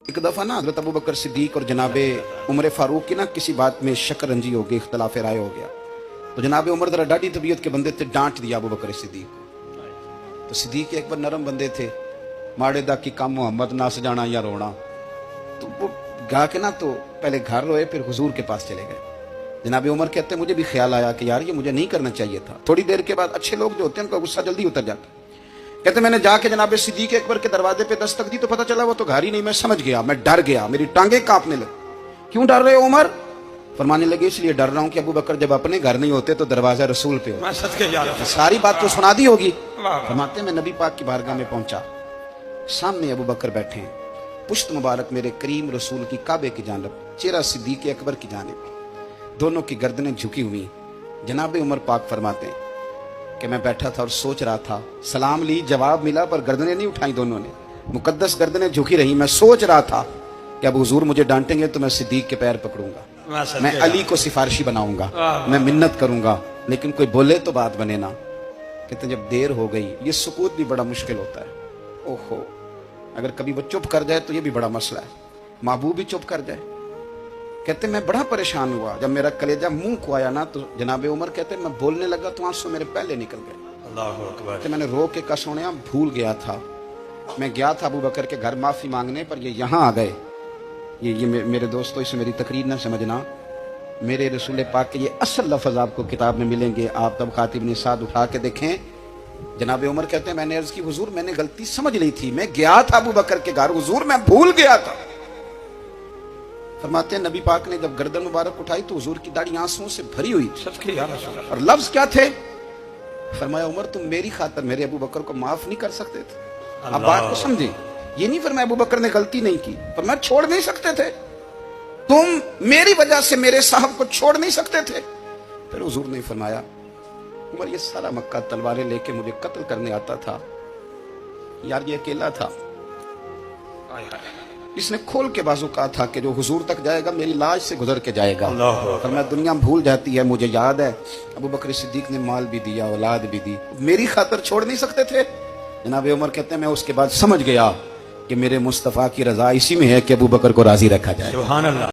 एक दफ़ा ना हज़रत अबू बकर सिद्दीक और जनाबे उमर फारूक की ना किसी बात में शकरंजी हो गई, इख्तलाफ राय हो गया। तो जनाबे उमर जरा डाढ़ी तबीयत के बंदे थे, डांट दिया अबू बकर सिद्दीक को। तो सिद्दीक एक बार नरम बंदे थे, माड़े दा की कम मोहम्मद नास जाना या रोना। तो वो गा के ना तो पहले घर रोए, फिर हुजूर के पास चले गए। जनाबे उमर कहते मुझे भी ख्याल आया कि यार ये मुझे नहीं करना चाहिए था। थोड़ी देर के बाद अच्छे लोग जो होते हैं उनका गुस्सा जल्दी उतर जाता। कहते मैंने जाके जनाबे सिद्दीक अकबर के दरवाजे पे दस्तक दी तो पता चला वो तो घर ही नहीं। मैं समझ गया, मैं डर गया, मेरी टांगे कांपने लगी। क्यों डर रहे हो उमर? फरमाने लगे इसलिए डर रहा हूं कि अबू बकर जब अपने घर नहीं होते तो दरवाजा रसूल पे होता। सारी बात तो सुना दी होगी। फरमाते मैं नबी पाक की बारगाह में पहुंचा, सामने अबू बकर बैठे हैं, पुश्त मुबारक मेरे करीम रसूल की काबे की जानब, चेहरा सिद्दीक अकबर की जानब, दोनों की गर्दनें झुकी हुई। जनाब उमर पाक फरमाते हैं कि मैं बैठा था और सोच रहा था, सलाम ली, जवाब मिला, पर गर्दनें नहीं उठाई दोनों ने, मुकद्दस गर्दनें झुकी रही। मैं सोच रहा था कि अब हुजूर मुझे डांटेंगे तो मैं सिद्दीक के पैर पकड़ूंगा, मैं अली को सिफारिशी बनाऊंगा, मैं मिन्नत करूंगा, लेकिन कोई बोले तो बात बने ना। कहते जब देर हो गई, ये सुकूत भी बड़ा मुश्किल होता है। ओहो, अगर कभी वो चुप कर जाए तो ये भी बड़ा मसला है, महबूब भी चुप कर जाए। कहते मैं बड़ा परेशान हुआ, जब मेरा कलेजा मुंह को आया ना तो जनाबे उमर कहते मैं बोलने लगा तो आंसू मेरे पहले निकल गए। अल्लाहु अकबर। मैंने रो के कसोनिया भूल गया था, मैं गया था अबू बकर के घर माफी मांगने, पर ये यहाँ आ गए। ये मेरे दोस्तों, इसे मेरी तकरीर ना समझना, मेरे रसूल पाक के ये असल लफ्ज आपको किताब में मिलेंगे। आप तब खातिब निसाद उठा के देखें। जनाबे उमर कहते हैं मैंने अर्ज की हुजूर मैंने गलती समझ ली थी, मैं गया था अबू बकर के घर, हुजूर मैं भूल गया था। फरमाते हैं नबी पाक ने जब गर्दन मुबारक उठाई तो हुजूर की दाढ़ी आंसुओं से भरी हुई थी। और लफ्ज क्या थे? फरमाया उमर तुम मेरी खातर मेरे अबू बकर को माफ नहीं कर सकते थे। अब बात को समझे, ये नहीं फरमाया अबू बकर ने गलती नहीं की, पर मैं छोड़ नहीं सकते थे, तुम मेरी वजह से मेरे साहब को छोड़ नहीं सकते थे। फिर हुजूर ने फरमाया उमर ये सारा मक्का तलवारें लेके मुझे कत्ल करने आता था, यार ये अकेला था, इसने खोल के बाजू कहा था कि जो हुजूर तक जाएगा मेरी लाश से गुजर के जाएगा। और मैं दुनिया भूल जाती है, मुझे याद है अबू बकर सिद्दीक ने माल भी दिया, औलाद भी दी, मेरी खातर छोड़ नहीं सकते थे। जनाब उमर कहते हैं मैं उसके बाद समझ गया कि मेरे मुस्तफ़ा की रजा इसी में है कि अबू बकर को राजी रखा जाए। सुभान अल्लाह।